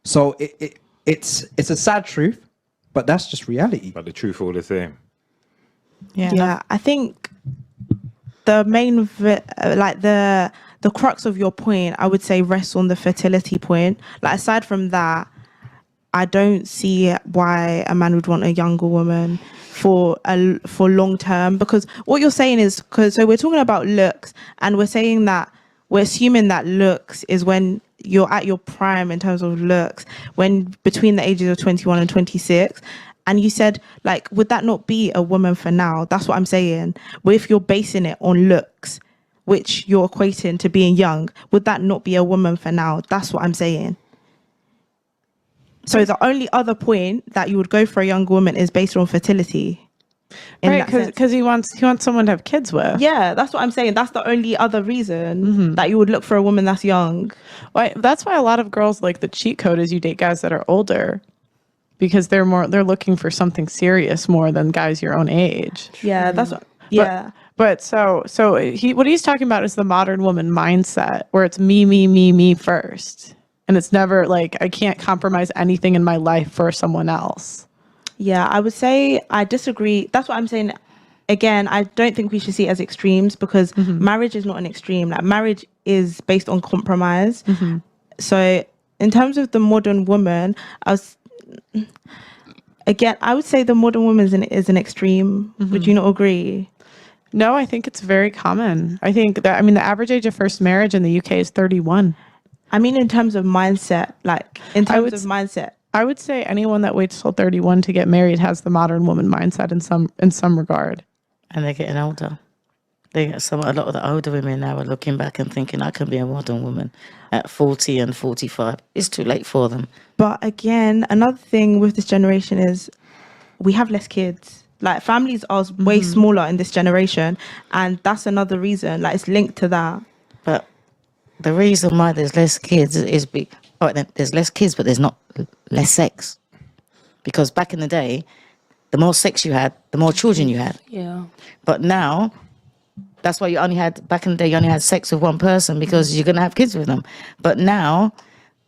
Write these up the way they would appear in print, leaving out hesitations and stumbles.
So it's a sad truth, but that's just reality. But the truth all the same. Yeah, I think the main the crux of your point, I would say, rests on the fertility point. Like, aside from that, I don't see why a man would want a younger woman for long term, because what you're saying is, so we're talking about looks, and we're assuming that looks is when you're at your prime in terms of looks, when between the ages of 21 and 26. And you said, like, would that not be a woman for now? That's what I'm saying. But if you're basing it on looks, which you're equating to being young, would that not be a woman for now? That's what I'm saying. So the only other point that you would go for a younger woman is based on fertility. Right, because he wants someone to have kids with. Yeah, that's what I'm saying. That's the only other reason that you would look for a woman that's young. Well, that's why a lot of girls, like, the cheat code is you date guys that are older, because they're looking for something serious more than guys your own age. Yeah, that's what, yeah. But so what he's talking about is the modern woman mindset, where it's me first. And it's never like, I can't compromise anything in my life for someone else. Yeah, I would say I disagree. That's what I'm saying. Again, I don't think we should see it as extremes, because marriage is not an extreme. Like, marriage is based on compromise. So in terms of the modern woman, I would say the modern woman is an extreme. Would you not agree? No, I think it's very common. I think that, the average age of first marriage in the UK is 31. I mean, in terms of mindset, mindset. I would say anyone that waits till 31 to get married has the modern woman mindset in some regard. And they're getting older. A lot of the older women now are looking back and thinking, I can be a modern woman at 40 and 45. It's too late for them. But again, another thing with this generation is we have less kids. Like, families are way smaller in this generation, and that's another reason. Like, it's linked to that. But the reason why there's less kids is there's less kids, but there's not less sex. Because back in the day, the more sex you had, the more children you had. Yeah. But now, that's why back in the day, you only had sex with one person, because you're going to have kids with them. But now,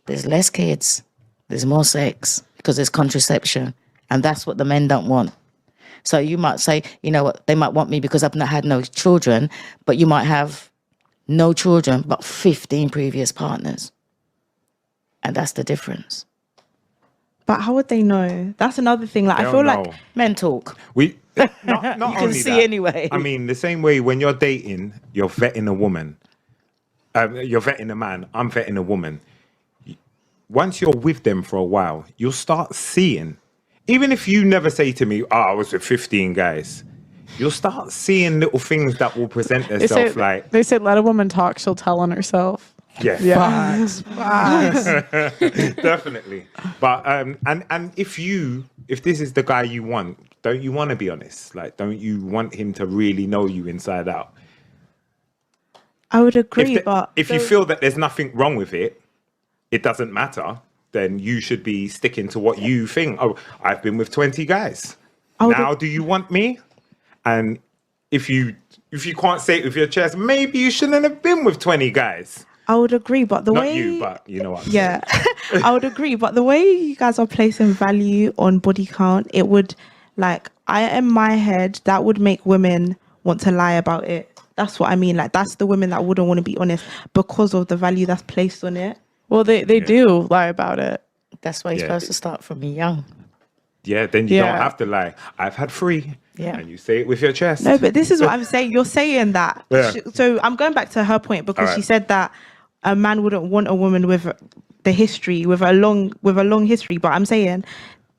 there's less kids, there's more sex, because there's contraception. And that's what the men don't want. So you might say, you know what, they might want me because I've not had no children, but you might have no children, but 15 previous partners. And that's the difference. But how would they know? That's another thing. Like, I feel like men talk. Not you only can see that, anyway. I mean, the same way when you're dating, you're vetting a woman. You're vetting a man. I'm vetting a woman. Once you're with them for a while, you'll start seeing. Even if you never say to me, I was with 15 guys, you'll start seeing little things that will present themselves like... They say, let a woman talk, she'll tell on herself. Yeah. Facts. Definitely. But, and if this is the guy you want, don't you want to be honest? Like, don't you want him to really know you inside out? I would agree, but... If you feel that there's nothing wrong with it, it doesn't matter, then you should be sticking to what you think. Oh, I've been with 20 guys. Now, do you want me? And if you can't say it with your chest, maybe you shouldn't have been with 20 guys. I would agree, but Not you, but you know what I'm saying. I would agree, but the way you guys are placing value on body count, it would, like, in my head, that would make women want to lie about it. That's what I mean. Like, that's the women that wouldn't want to be honest because of the value that's placed on it. Well, they do lie about it. That's why you're supposed to start from young. Yeah, then you don't have to lie. I've had 3. Yeah. And you say it with your chest. No, but this is what I'm saying. You're saying that. Yeah. So I'm going back to her point, because she said that a man wouldn't want a woman with the history, with a long history. But I'm saying,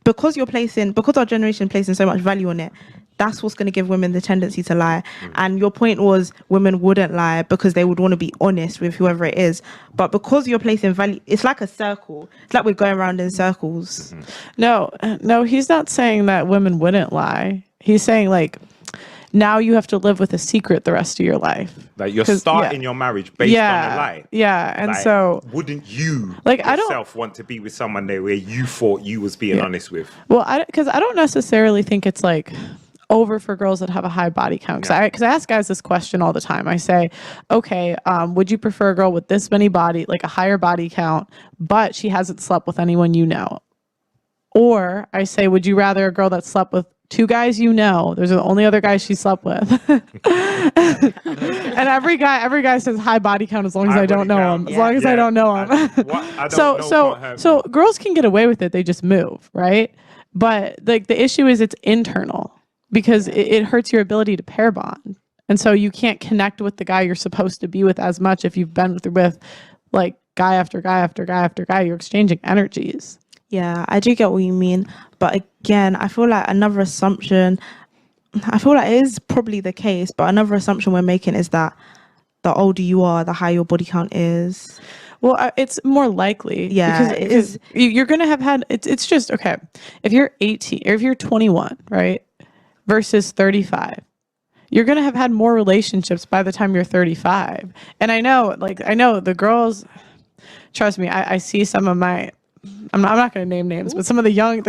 because our generation placing so much value on it, that's what's going to give women the tendency to lie. And your point was women wouldn't lie because they would want to be honest with whoever it is. But because you're placing value, it's like a circle. It's like we're going around in circles. No, he's not saying that women wouldn't lie. He's saying, like, now you have to live with a secret the rest of your life. Like, you're starting your marriage based on a lie. Yeah, and like, so... wouldn't you I yourself want to be with someone there where you thought you was being honest with? Well, because I don't necessarily think it's like over for girls that have a high body count. Because I ask guys this question all the time. I say, okay, would you prefer a girl with this many body, like a higher body count, but she hasn't slept with anyone you know? Or I say, would you rather a girl that slept with 2 guys you know? Those are the only other guys she slept with. And every guy says high body count as long as I don't know him. As long as I don't know him. So girls can get away with it. They just move, right? But like the issue is it's internal because it hurts your ability to pair bond. And so you can't connect with the guy you're supposed to be with as much if you've been with like guy after guy after guy after guy. You're exchanging energies. Yeah, I do get what you mean. But again, I feel like another assumption, I feel like it is probably the case, but another assumption we're making is that the older you are, the higher your body count is. Well, it's more likely. Yeah, because you're going to have had, it's just, okay, if you're 18 or if you're 21, right, versus 35, you're going to have had more relationships by the time you're 35. And I know the girls, trust me, I see some of my, I'm not going to name names, but some of the young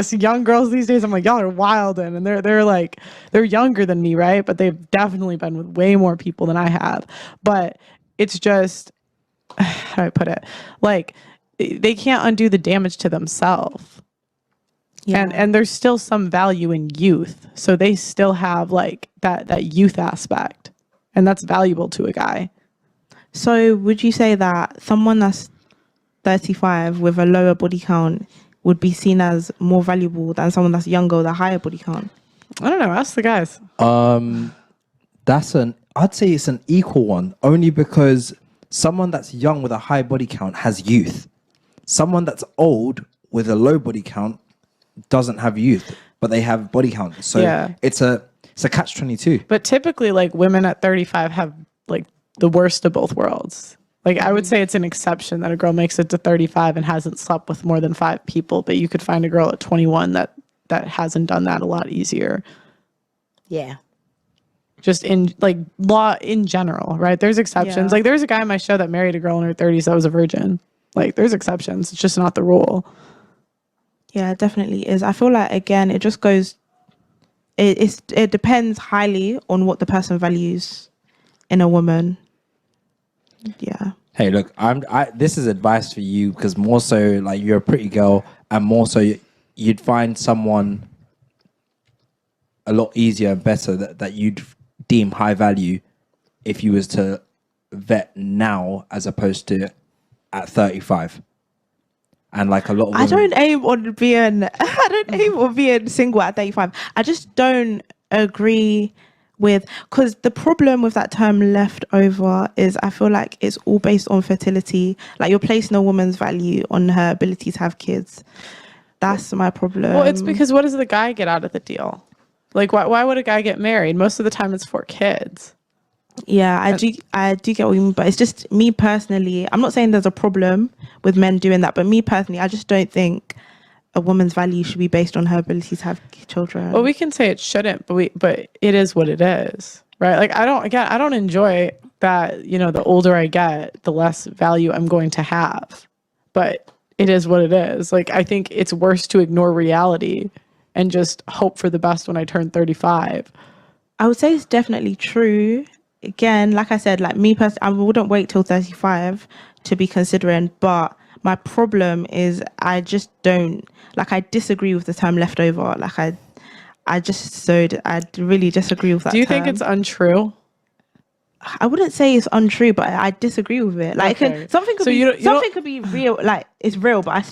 girls these days, I'm like, y'all are wild, and they're younger than me, right? But they've definitely been with way more people than I have. But it's just, how do I put it? Like, they can't undo the damage to themselves. Yeah. And there's still some value in youth. So they still have like that youth aspect, and that's valuable to a guy. So would you say that someone that's 35 with a lower body count would be seen as more valuable than someone that's younger with a higher body count? I don't know. Ask the guys. I'd say it's an equal one, only because someone that's young with a high body count has youth. Someone that's old with a low body count doesn't have youth, but they have body count. So yeah. It's a catch-22. But typically, like, women at 35 have like the worst of both worlds. Like, I would say it's an exception that a girl makes it to 35 and hasn't slept with more than 5 people, but you could find a girl at 21 that hasn't done that a lot easier. Yeah. Just in, like, law in general, right? There's exceptions. Yeah. Like, there's a guy on my show that married a girl in her 30s that was a virgin. Like, there's exceptions. It's just not the rule. Yeah, it definitely is. I feel like, again, it just goes... It depends highly on what the person values in a woman. Yeah. Hey, look, this is advice for you because more so, like, you're a pretty girl, and more so you'd find someone a lot easier and better that you'd deem high value if you was to vet now as opposed to at 35. And like a lot of women, I don't aim on being single at 35. I just don't agree with, because the problem with that term leftover is I feel like it's all based on fertility. Like, you're placing a woman's value on her ability to have kids. That's my problem. Well, it's because what does the guy get out of the deal? Like, why would a guy get married? Most of the time it's for kids. Yeah, I do get what you mean, but it's just me personally. I'm not saying there's a problem with men doing that, but me personally, I just don't think a woman's value should be based on her ability to have children. Well, we can say it shouldn't, but it is what it is, right? Like, I don't enjoy that, the older I get, the less value I'm going to have. But it is what it is. Like, I think it's worse to ignore reality and just hope for the best when I turn 35. I would say it's definitely true. Again, like I said, like me personally, I wouldn't wait till 35 to be considering, but my problem is I just don't, like, I disagree with the term leftover. Like, I really disagree with that. Do you term. think it's untrue? I wouldn't say it's untrue, but I disagree with it. Like, okay. something could be real, like it's real, but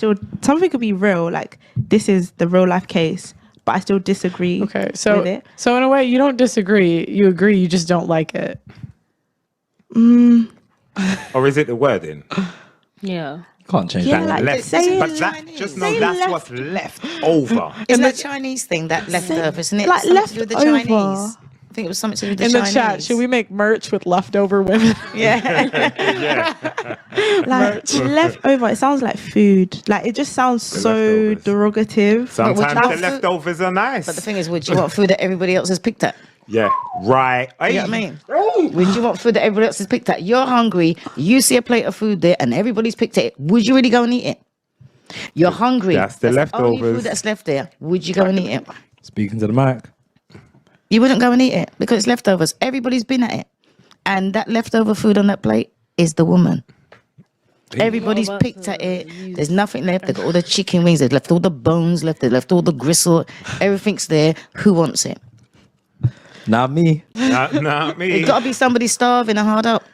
something could be real. Like, this is the real life case, but I still disagree. Okay, with it. So in a way, you don't disagree. You agree. You just don't like it. Or is it the wording? Yeah. Can't change Yeah, that. like, That's what's left over. Isn't that Chinese thing, that leftover, isn't it? Like, something to do with the leftover. Chinese. I think it was something to do with the in Chinese. the chat, should we make merch with leftover women? Yeah. Like, leftover, it sounds like food. Like, it just sounds so derogative. Sometimes the leftovers are nice. But the thing is, would you want food that everybody else has picked at? Yeah, right. You know what I mean? Would you want food that everybody else has picked at? You're hungry, you see a plate of food there and everybody's picked it. Would you really go and eat it? You're hungry. That's the leftovers. Only food that's left there. Would you go and eat it? Speaking to the mic. You wouldn't go and eat it because it's leftovers. Everybody's been at it. And that leftover food on that plate is the woman. Everybody's picked at it. There's nothing left. They've got all the chicken wings. They've left all the bones left. They've left all the gristle. Everything's there. Who wants it? Not me. Not me. It's got to be somebody starving and hard up.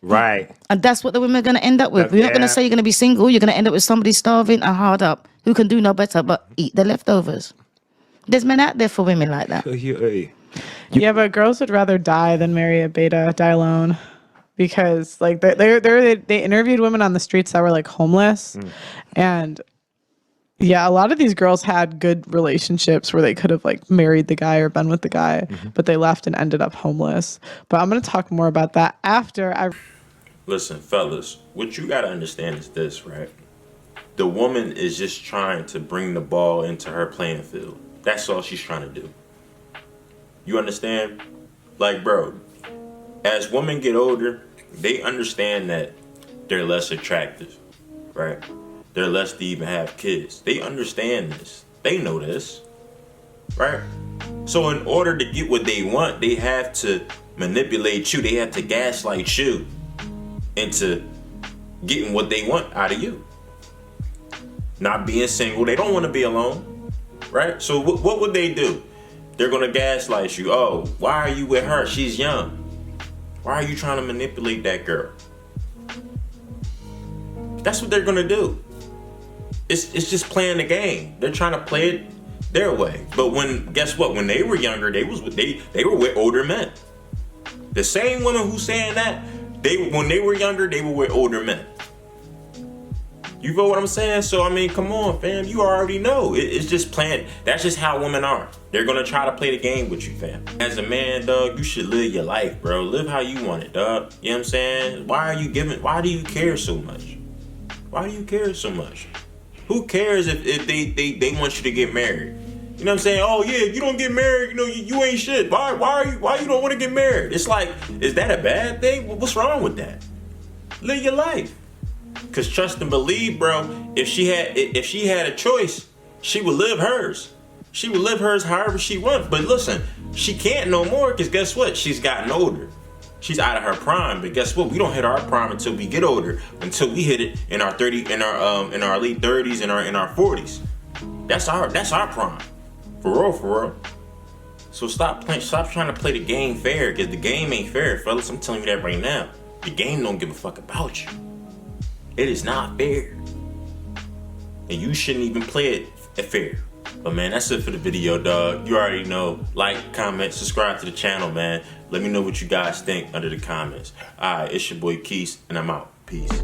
Right. And that's what the women are going to end up with. You're not going to say you're going to be single. You're going to end up with somebody starving and hard up who can do no better but eat the leftovers. There's men out there for women like that. Yeah, but girls would rather die than marry a beta, die alone. Because like they interviewed women on the streets that were like homeless. And yeah, a lot of these girls had good relationships where they could have like married the guy or been with the guy, but they left and ended up homeless. But I'm going to talk more about that after I... Listen, fellas, what you got to understand is this, right? The woman is just trying to bring the ball into her playing field. That's all she's trying to do. You understand? Like, bro, as women get older, they understand that they're less attractive, right? They're less to even have kids. They understand this. They know this, right? So in order to get what they want, they have to manipulate you. They have to gaslight you into getting what they want out of you. Not being single. They don't want to be alone, right? So what would they do? They're going to gaslight you. Oh, why are you with her? She's young. Why are you trying to manipulate that girl? That's what they're going to do. It's just playing the game. They're trying to play it their way. But guess what? When they were younger, they were with older men. The same women who saying that, when they were younger, they were with older men. You feel what I'm saying? So, I mean, come on, fam. You already know. It's just playing. That's just how women are. They're going to try to play the game with you, fam. As a man, dog, you should live your life, bro. Live how you want it, dog. You know what I'm saying? Why do you care so much? Why do you care so much? Who cares if they want you to get married? You know what I'm saying? Oh, yeah, you don't get married, you know, you ain't shit. Why you don't want to get married? It's like, is that a bad thing? What's wrong with that? Live your life. Cause trust and believe, bro, if she had a choice, she would live hers. She would live hers however she wants. But listen, she can't no more because guess what? She's gotten older. She's out of her prime. But guess what? We don't hit our prime until we get older. Until we hit it in our late 30s, in our 40s. That's our prime. For real. So stop trying to play the game fair, because the game ain't fair, fellas. I'm telling you that right now. The game don't give a fuck about you. It is not fair. And you shouldn't even play it fair. But man, that's it for the video, dog. You already know. Like, comment, subscribe to the channel, man. Let me know what you guys think under the comments. Alright, it's your boy Keith, and I'm out. Peace.